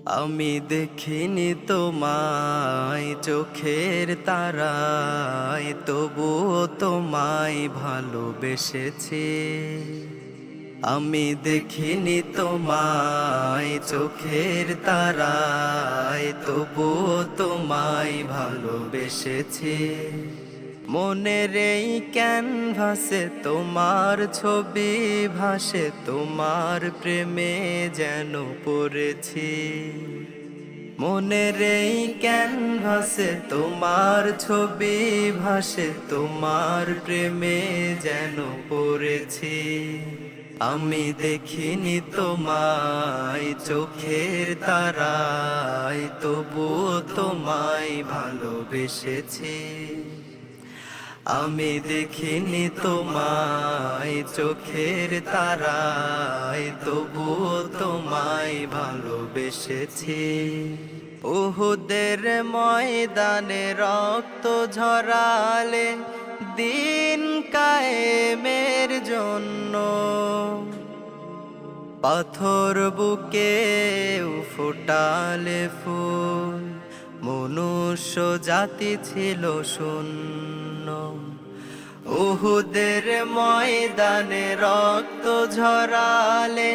আমি দেখিনি তোমায় চোখের তারায়, তবুও তোমায় ভালোবেসেছি। আমি দেখিনি তোমায় চোখের তারায়, তবুও তোমায় ভালোবেসেছি। মনের এই ক্যানভাসে তোমার ছবি ভাসে, তোমার প্রেমে যেন পড়েছি। মনের এই ক্যানভাসে তোমার ছবি ভাসে, তোমার প্রেমে যেন পড়েছি। আমি দেখিনি তোমায় চোখের তারায়, তবুও তোমায় ভালোবেসেছি। আমি দেখিনি তোমায় চোখের তারায়, তবুও তোমায় ভালোবেসেছি। উহুদের ময়দানে রক্ত ঝরালে দিন কায়েমের জন্য, পাথর বুকে ফোটালে ফুল, মনুষ্য জাতি ছিল শূন্য। উহুদের ময়দানে রক্ত ঝরালে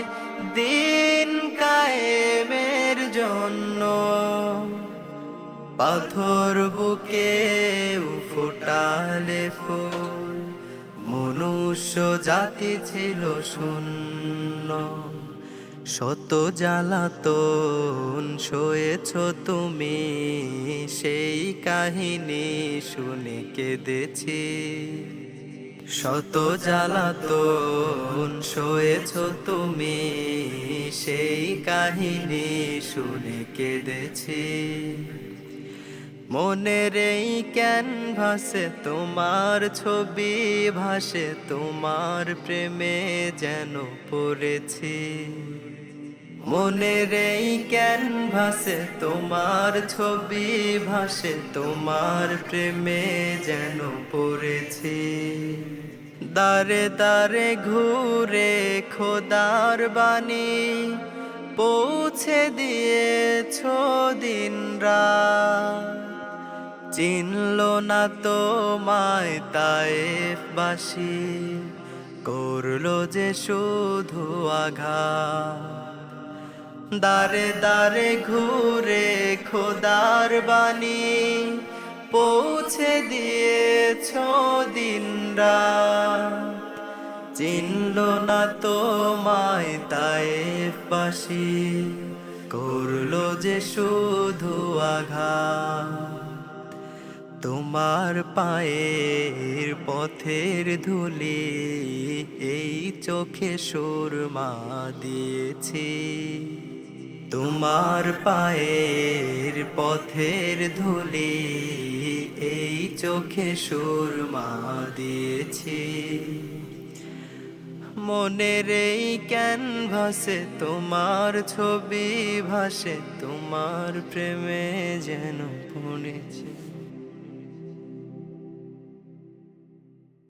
দিন কায়েমের জন্য, পাথর বুকে ফোটালে ফুল, মনুষ্য জাতি ছিল শূন্য। শত জ্বালাতন সয়েছ তুমি, সেই কাহিনী শুনে কেঁদেছি। শত জ্বালাতন সয়েছ তুমি, সেই কাহিনী শুনে কেঁদেছি। মনের এই ক্যানভাসে তোমার ছবি ভাসে, তোমার প্রেমে যেন পড়েছি। মনের এই ক্যানভাসে তোমার ছবি ভাসে, তোমার প্রেমে যেন পড়েছি। দারে দারে ঘুরে খোদার বাণী পৌঁছে দিয়েছ দিন রাত। চিনল না তোমায় তায়েফবাসী, করলো যে শুধু আঘাত। দারে দারে ঘুরে খোদার বাণী পৌঁছে দিয়েছ দিন রাত। চিনল না তোমায় তায়েফবাসী, করলো যে শুধু আঘাত। তোমার পায়ের পথের ধুলি এই চোখে সুরমা দিয়েছি। তোমার পায়ের পথের ধুলি এই চোখে সুরমা দিয়েছি। মনের এই ক্যানভাসে তোমার ছবি ভাসে, তোমার প্রেমে যেন পড়েছি।